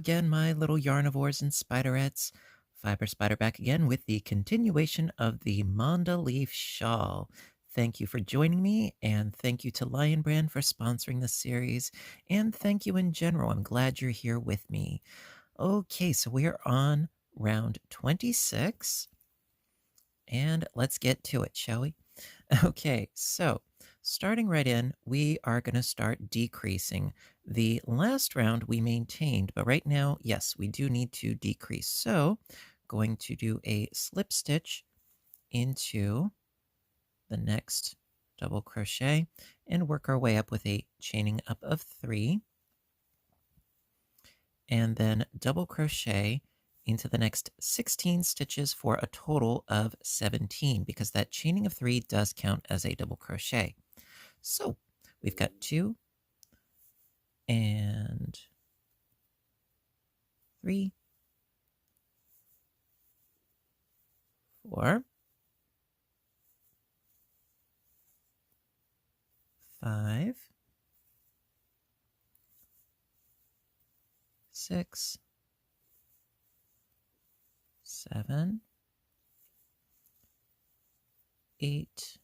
again, my little yarnivores and spiderettes. Fiber Spider back again with the continuation of the Manda-Leaf shawl. Thank you for joining me, and thank you to Lion Brand for sponsoring this series, and thank you in general. I'm glad you're here with me. Okay, so we are on round 26, and let's get to it, shall we? Okay, so starting right in, we are going to start decreasing. The last round we maintained, but right now, yes, we do need to decrease. So going to do a slip stitch into the next double crochet and work our way up with a chaining up of 3, and then double crochet into the next 16 stitches for a total of 17, because that chaining of 3 does count as a double crochet. So we've got 2 and 3, 4, 5, 6, 7, 8,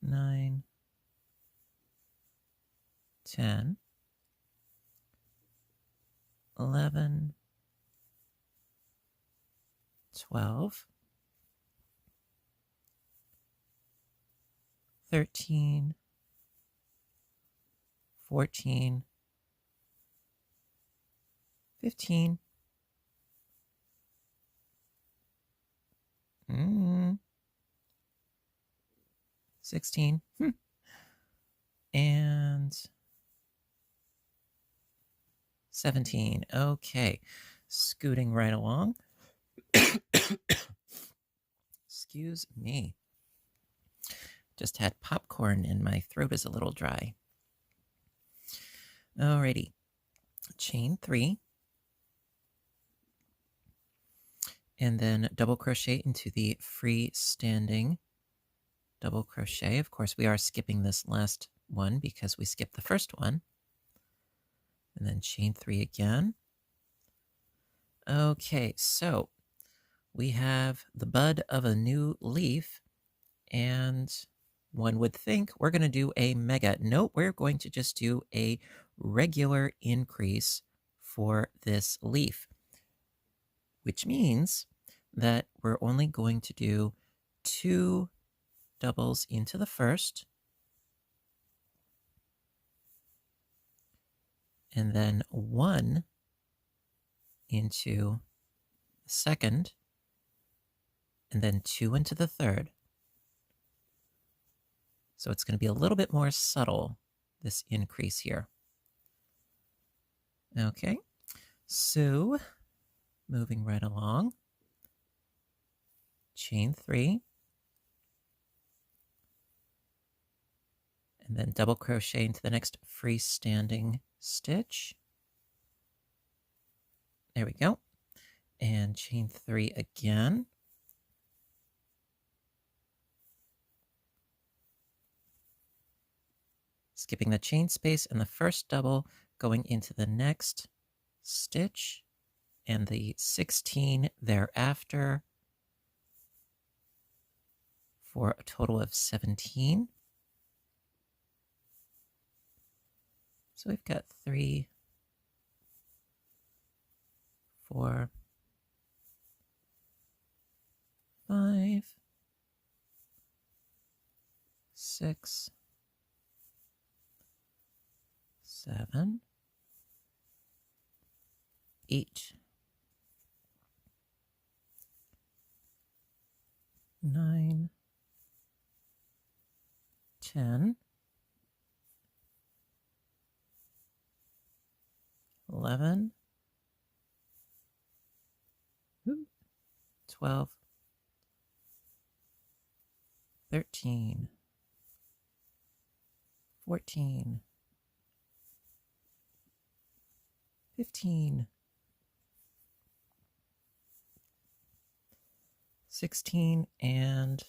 9, 10, 11, 12, 13, 14, 15, 16, and 17. Okay, scooting right along. Excuse me. Just had popcorn and my throat is a little dry. Alrighty, chain 3, and then double crochet into the freestanding double crochet. Of course, we are skipping this last one because we skipped the first one. And then chain 3 again. Okay, so we have the bud of a new leaf, and one would think we're going to do a mega. Nope, we're going to just do a regular increase for this leaf, which means that we're only going to do 2 doubles into the first, and then 1 into the second, and then 2 into the third. So it's going to be a little bit more subtle, this increase here. Okay, so moving right along, chain 3, and then double crochet into the next freestanding stitch. There we go. And chain 3 again. Skipping the chain space and the first double, going into the next stitch and the 16 thereafter for a total of 17. So we've got 3, 4, 5, 6, 7, 8, 9, 10, 11, 12, 13, 14, 15, 16, and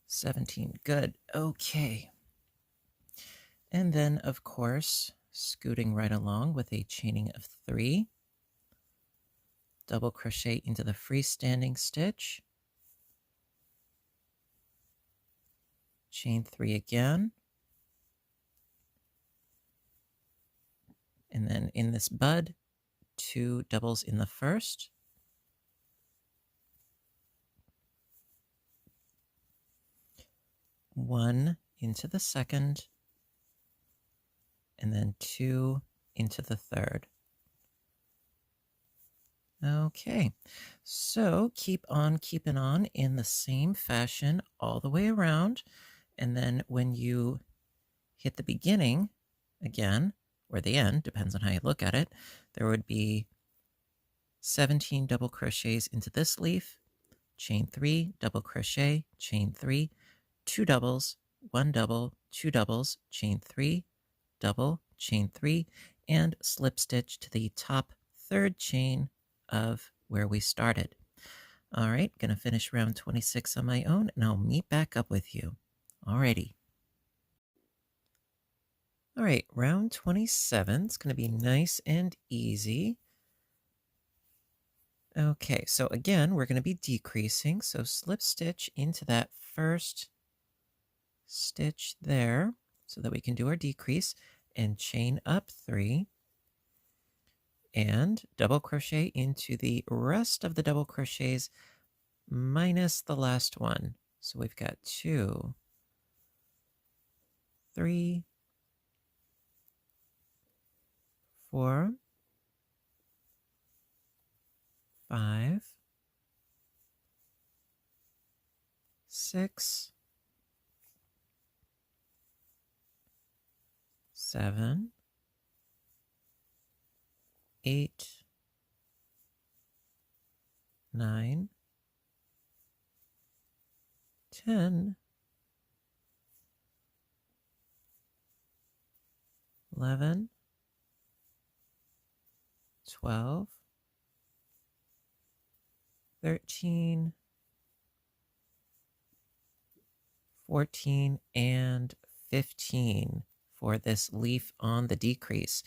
17. Good. Okay. And then, of course, scooting right along with a chaining of 3, double crochet into the freestanding stitch, chain 3 again, and then in this bud, 2 doubles in the first, 1 into the second, and then 2 into the third. Okay, so keep on keeping on in the same fashion all the way around, and then when you hit the beginning again, or the end, depends on how you look at it, there would be 17 double crochets into this leaf, chain 3, double crochet, chain 3, 2 doubles, 1 double, 2 doubles, chain 3, double, chain 3, and slip stitch to the top third chain of where we started. All right, gonna finish round 26 on my own, and I'll meet back up with you. Alrighty. All right, round 27 is gonna be nice and easy. Okay, so again, we're gonna be decreasing, so slip stitch into that first stitch there so that we can do our decrease, and chain up 3, and double crochet into the rest of the double crochets minus the last one. So we've got 2, 3, 4, 5, 6, 7, 8, 9, 10, 11, 12, 13, 14, and 15 for this leaf on the decrease.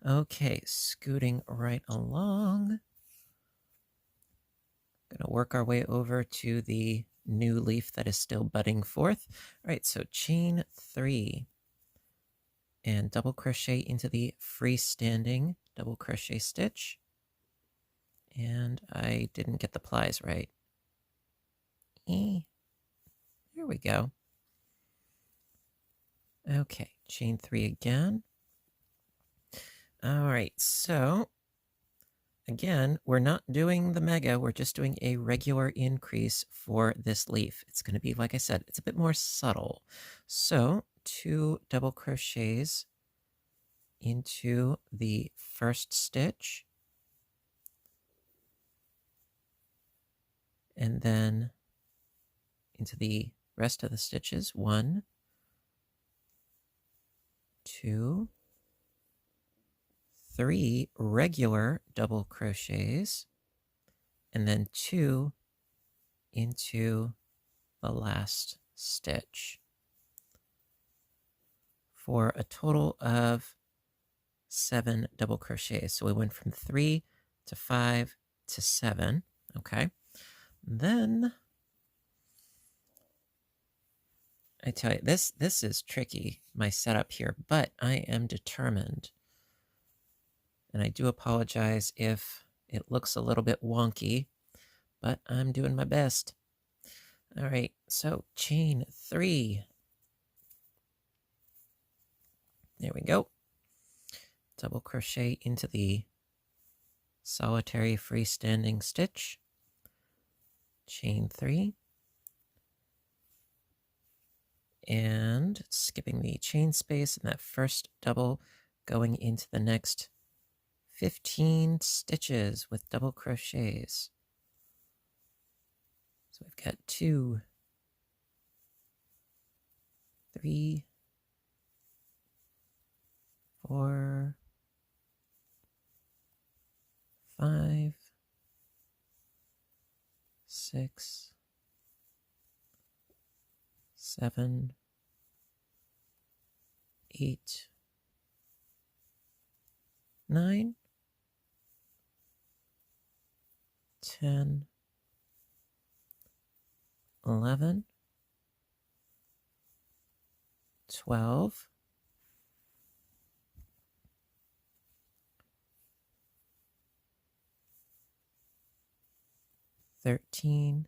Okay, scooting right along. Gonna work our way over to the new leaf that is still budding forth. All right, so chain 3 and double crochet into the freestanding double crochet stitch. And I didn't get the plies right. There we go. Okay, chain 3 again. All right, so again, we're not doing the mega, we're just doing a regular increase for this leaf. It's going to be, like I said, it's a bit more subtle. So 2 double crochets into the first stitch, and then into the rest of the stitches, 1, 2, 3 regular double crochets, and then 2 into the last stitch for a total of 7 double crochets. So we went from 3 to 5 to 7. Okay. Then I tell you, this is tricky, my setup here, but I am determined. And I do apologize if it looks a little bit wonky, but I'm doing my best. All right, so chain 3. There we go. Double crochet into the solitary freestanding stitch. Chain 3. And skipping the chain space in that first double, going into the next 15 stitches with double crochets. So we've got 2, 3, 4, 5, 6, 7, 8, 9, 10, 11, 12, 13,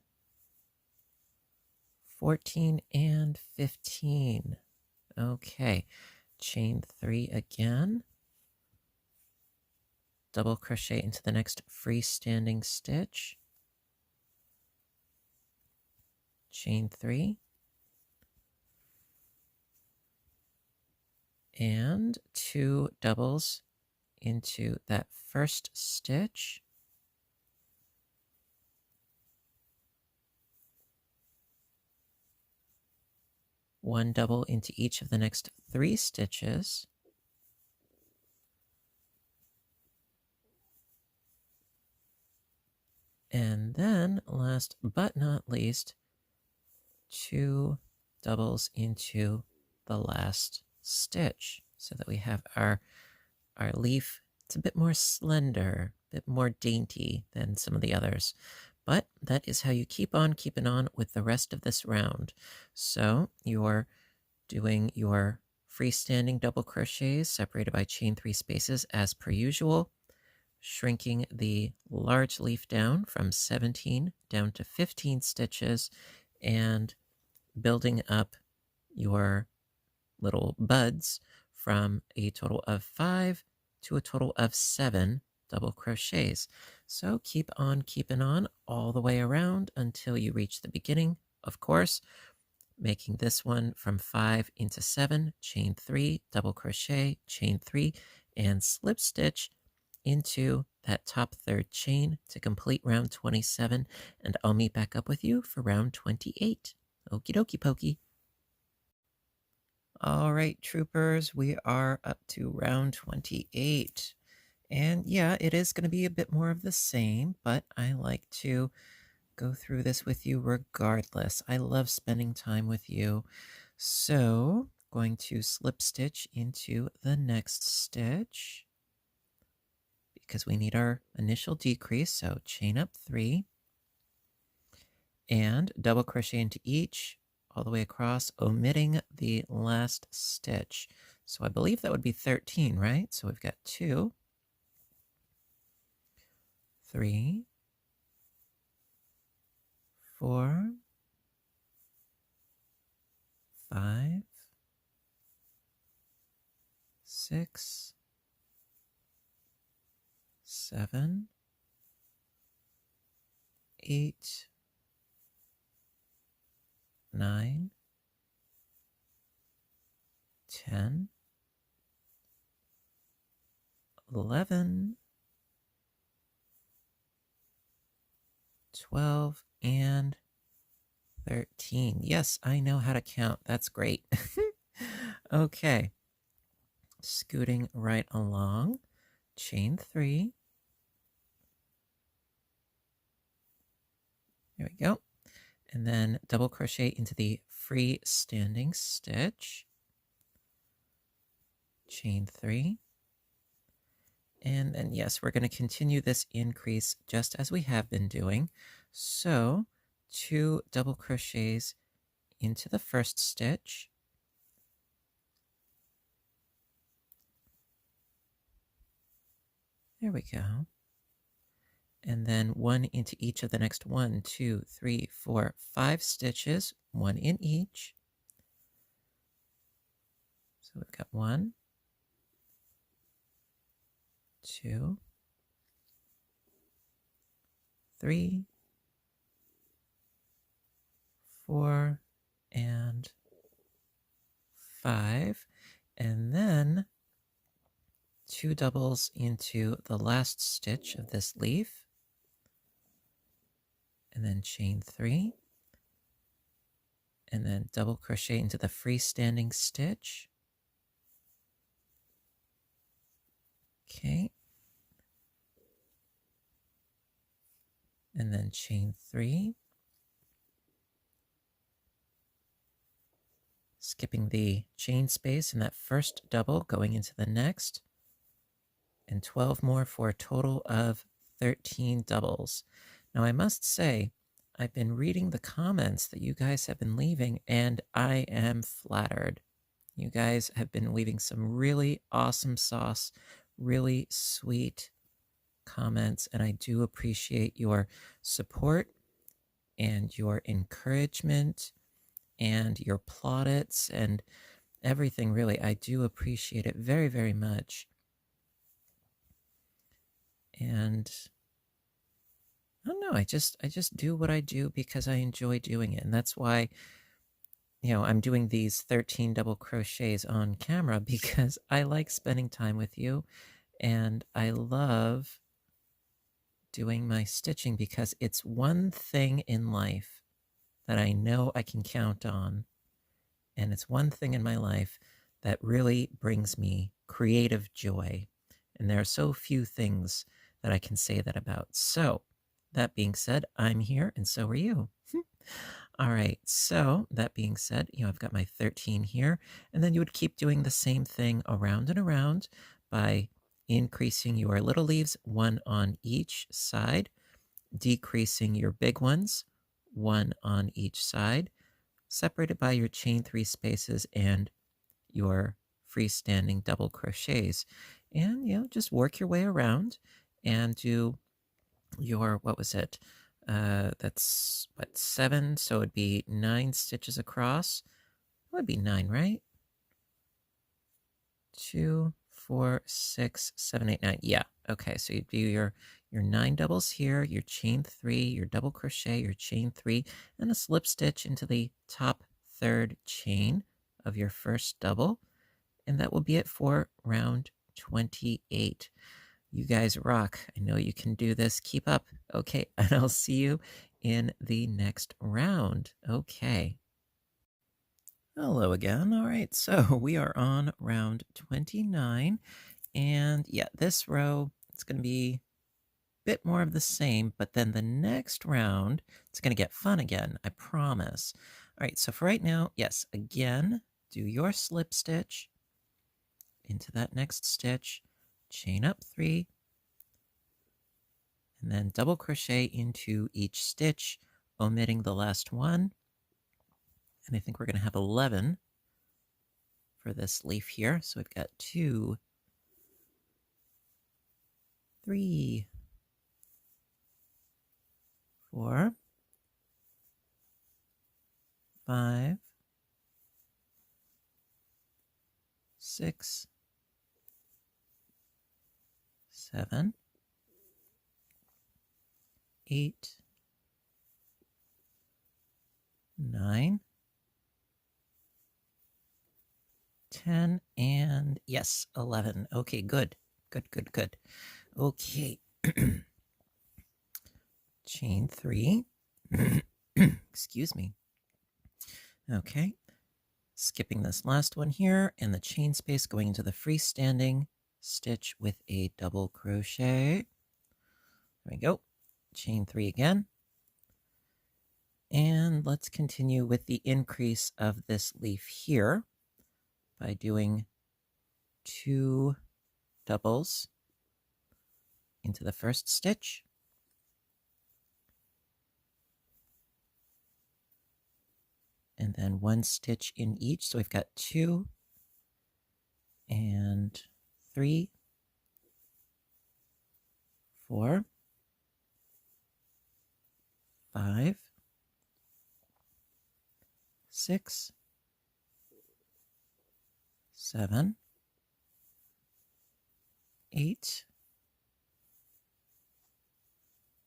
14, and 15. Okay, chain 3 again. Double crochet into the next freestanding stitch. Chain 3. And 2 doubles into that first stitch. One double into each of the next 3 stitches. And then, last but not least, 2 doubles into the last stitch so that we have our leaf. It's a bit more slender, a bit more dainty than some of the others. But that is how you keep on keeping on with the rest of this round. So you're doing your freestanding double crochets separated by chain 3 spaces as per usual, shrinking the large leaf down from 17 down to 15 stitches, and building up your little buds from a total of 5 to a total of 7 double crochets. So keep on keeping on all the way around until you reach the beginning, of course, making this one from 5 into 7, chain 3, double crochet, chain 3, and slip stitch into that top third chain to complete round 27, and I'll meet back up with you for round 28. Okie dokie pokey. All right, troopers, we are up to round 28. And yeah, it is going to be a bit more of the same, but I like to go through this with you regardless. I love spending time with you. So, going to slip stitch into the next stitch because we need our initial decrease. So, chain up 3 and double crochet into each all the way across, omitting the last stitch. So I believe that would be 13, right? So we've got 2, 3, 4, 5, 6, 7, 8, 9, 10, 11, 12, and 13. Yes, I know how to count. That's great. Okay. Scooting right along. Chain 3. There we go. And then double crochet into the freestanding stitch. Chain 3. And then, yes, we're going to continue this increase just as we have been doing. So 2 double crochets into the first stitch. There we go. And then 1 into each of the next 1, 2, 3, 4, 5 stitches, 1 in each. So we've got 1, 2, 3, 4, and 5. And then 2 doubles into the last stitch of this leaf. And then chain 3. And then double crochet into the freestanding stitch. Okay. And then chain 3. skipping the chain space in that first double, going into the next, and 12 more for a total of 13 doubles. Now, I must say, I've been reading the comments that you guys have been leaving, and I am flattered. You guys have been leaving some really awesome sauce, really sweet comments, and I do appreciate your support and your encouragement and your plaudits and everything. Really, I do appreciate it very, very much. And I don't know, I just do what I do because I enjoy doing it. And that's why, I'm doing these 13 double crochets on camera because I like spending time with you and I love doing my stitching because it's one thing in life that I know I can count on. And it's one thing in my life that really brings me creative joy. And there are so few things that I can say that about. So, that being said, I'm here and so are you. All right, so that being said, I've got my 13 here, and then you would keep doing the same thing around and around by increasing your little leaves, one on each side, decreasing your big ones, one on each side, separated by your chain 3 spaces and your freestanding double crochets. And, just work your way around and do your, what was it? That's what, 7, so it'd be 9 stitches across. It would be 9, right? 2, 4, 6, 7, 8, 9. Yeah. Okay, so you do your 9 doubles here, your chain 3, your double crochet, your chain 3, and a slip stitch into the top third chain of your first double, and that will be it for round 28. You guys rock. I know you can do this. Keep up. Okay, and I'll see you in the next round. Okay. Hello again. All right, so we are on round 29. And yeah, this row, it's going to be a bit more of the same, but then the next round, it's going to get fun again, I promise. All right, so for right now, yes, again, do your slip stitch into that next stitch, chain up 3, and then double crochet into each stitch, omitting the last one. And I think we're going to have 11 for this leaf here. So we've got 2, 3, 4, 5, 6, 7, 8, 9, 10, and yes, 11. Okay, good. Good, good, good. Okay. Chain 3. Excuse me. Okay. Skipping this last one here, and the chain space going into the freestanding stitch with a double crochet. There we go. Chain 3 again. And let's continue with the increase of this leaf here by doing 2 doubles into the first stitch. And then 1 stitch in each. So we've got 2 and 3, 4, 5, 6, 7, 8,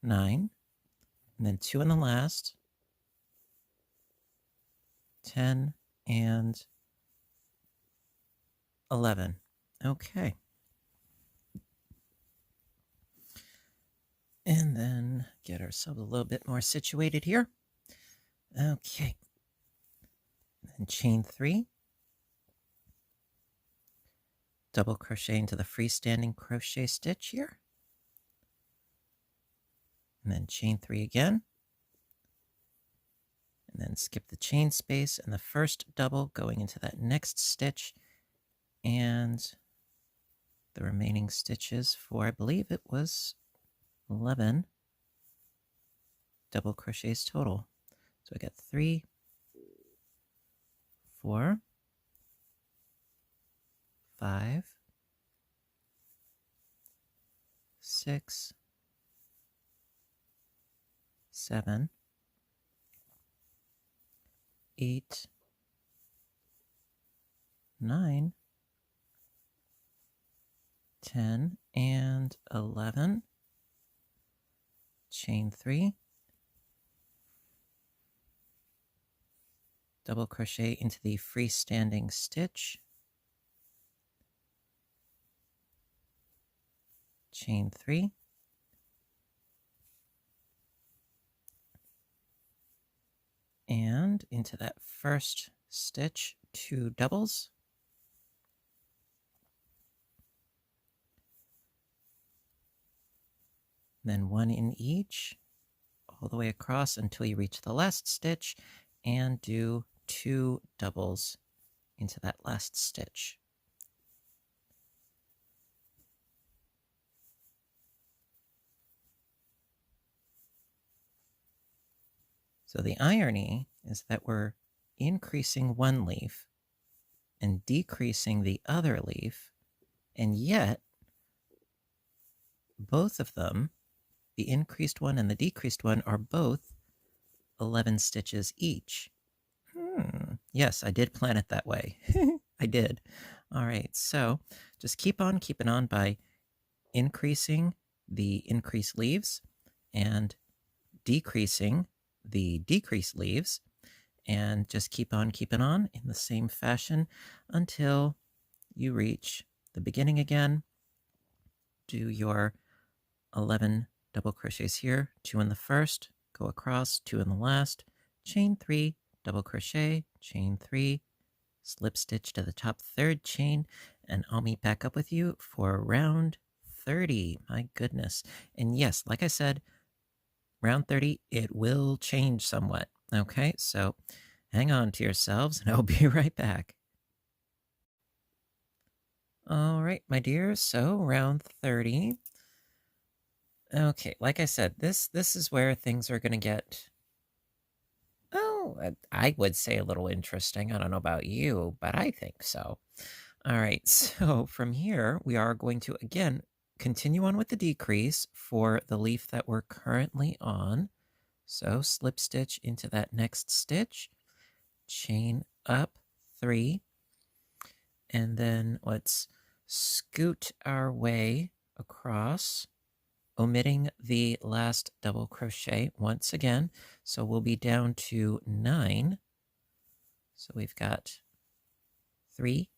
9, and then 2 in the last, 10, and 11. Okay. And then get ourselves a little bit more situated here. Okay. And chain 3. Double crochet into the freestanding crochet stitch here. And then chain 3 again. and then skip the chain space and the first double going into that next stitch, and the remaining stitches for, I believe it was 11 double crochets total. So I got 3, 4, 5, 6, 7, 8, 9, 10, and 11. Chain 3, double crochet into the freestanding stitch, chain 3, and into that first stitch, 2 doubles, then 1 in each, all the way across until you reach the last stitch, and do 2 doubles into that last stitch. So the irony is that we're increasing one leaf and decreasing the other leaf, and yet both of them, the increased one and the decreased one, are both 11 stitches each. Yes, I did plan it that way. I did. All right, so just keep on keeping on by increasing the increased leaves and decreasing the decreased leaves, and just keep on keeping on in the same fashion until you reach the beginning again. Do your 11 double crochets here, 2 in the first, go across, 2 in the last, chain 3, double crochet, chain 3, slip stitch to the top third chain, and I'll meet back up with you for round 30. My goodness. And yes, like I said, round 30, it will change somewhat. Okay, so hang on to yourselves and I'll be right back. All right, my dears, so round 30. Okay, like I said, this is where things are going to get, I would say a little interesting. I don't know about you, but I think so. All right, so from here, we are going to, again, continue on with the decrease for the leaf that we're currently on. So slip stitch into that next stitch, chain up 3, and then let's scoot our way across, omitting the last double crochet once again. So we'll be down to 9. So we've got 3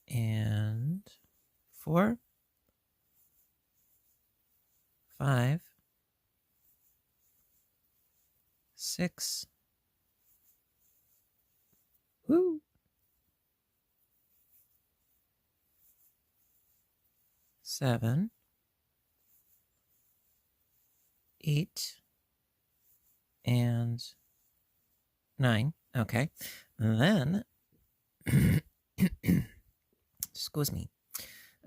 and 4, 5, 6, 7, 8, and 9. Okay. And then, excuse me.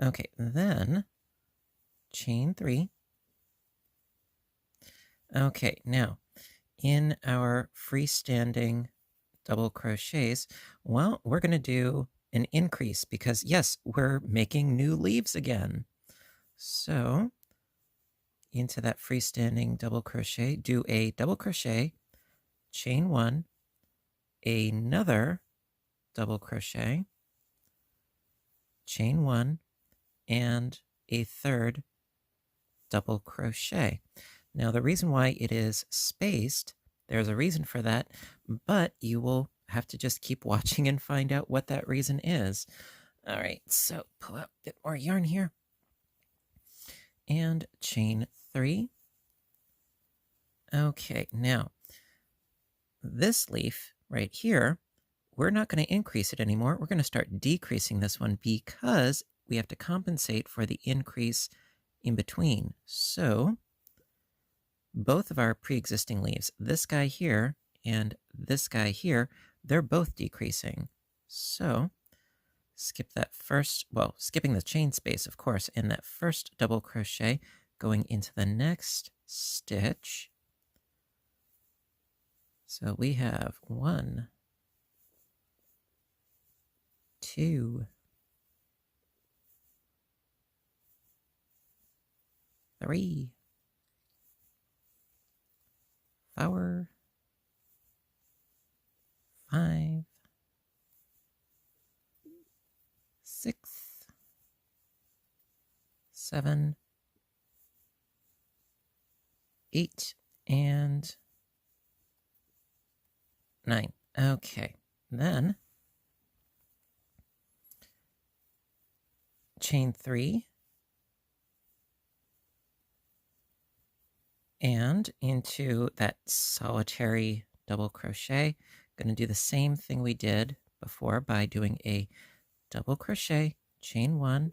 Okay, then chain 3. Okay, now in our freestanding double crochets, well, we're going to do an increase because, yes, we're making new leaves again. So into that freestanding double crochet, do a double crochet, chain 1, another double crochet, chain 1, and a third double crochet. Now, the reason why it is spaced, there's a reason for that, but you will have to just keep watching and find out what that reason is. All right, so pull out a bit more yarn here. And chain 3. Okay, now, this leaf right here, we're not going to increase it anymore. We're going to start decreasing this one because we have to compensate for the increase in between. So both of our pre-existing leaves, this guy here and this guy here, they're both decreasing. So skip that first, well, skipping the chain space, of course, in that first double crochet, going into the next stitch. So we have 1, 2, 3, 4, 5, 6, 7, 8, and 9. Okay, then chain 3 and into that solitary double crochet. Going to do the same thing we did before by doing a double crochet, chain 1,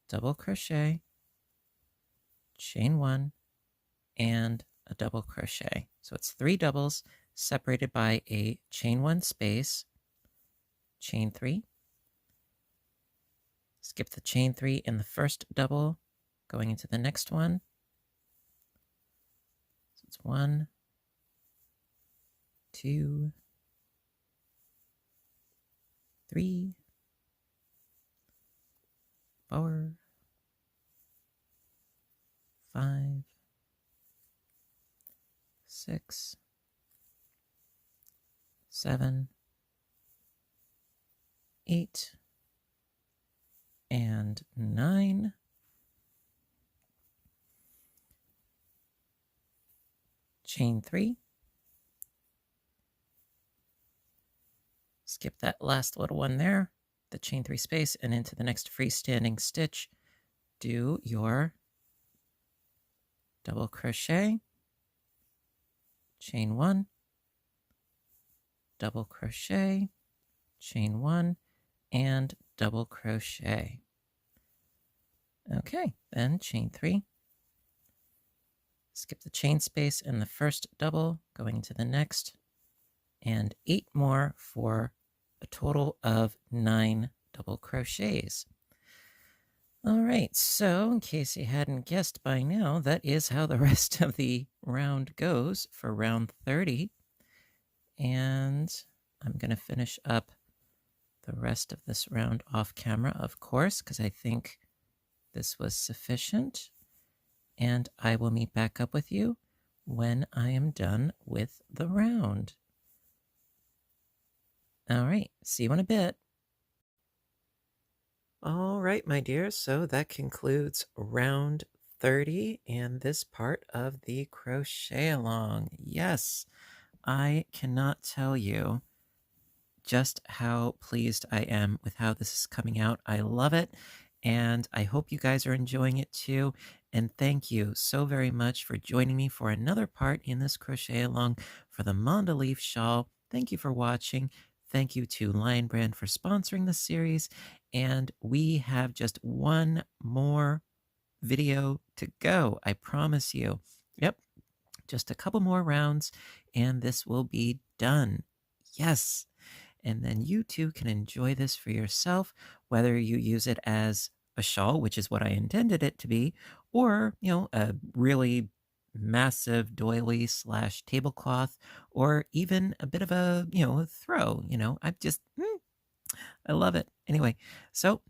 double crochet, chain 1, and a double crochet. So it's 3 doubles separated by a chain 1 space, chain 3, skip the chain 3 in the first double, going into the next one. So it's 1, 2, 3, 4, 5, 6, 7, 8, and 9. Chain 3. Skip that last little one there, the chain 3 space, and into the next freestanding stitch, do your double crochet, chain 1, double crochet, chain 1, and double crochet. Okay, then chain 3. Skip the chain space in the first double, going into the next, and 8 more for a total of 9 double crochets. All right, so in case you hadn't guessed by now, that is how the rest of the round goes for round 30. And I'm going to finish up the rest of this round off camera, of course, because I think this was sufficient. And I will meet back up with you when I am done with the round. All right, see you in a bit. All right, my dears, so that concludes round 30 and this part of the crochet along. Yes, I cannot tell you just how pleased I am with how this is coming out. I love it, and I hope you guys are enjoying it too. And thank you so very much for joining me for another part in this crochet along for the Manda-Leaf shawl. Thank you for watching. Thank you to Lion Brand for sponsoring the series. And we have just one more video to go, I promise you. Yep, just a couple more rounds, and this will be done. Yes. And then you too can enjoy this for yourself, whether you use it as a shawl, which is what I intended it to be, or, a really massive doily / tablecloth, or even a bit of a, a throw. I love it. Anyway, so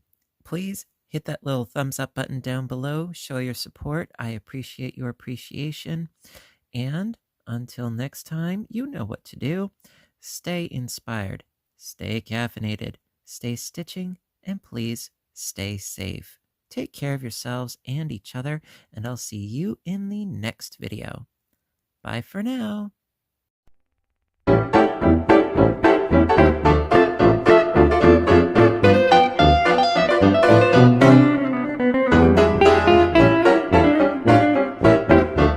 please hit that little thumbs up button down below. Show your support. I appreciate your appreciation. And until next time, you know what to do. Stay inspired, stay caffeinated, stay stitching, and please stay safe. Take care of yourselves and each other, and I'll see you in the next video. Bye for now.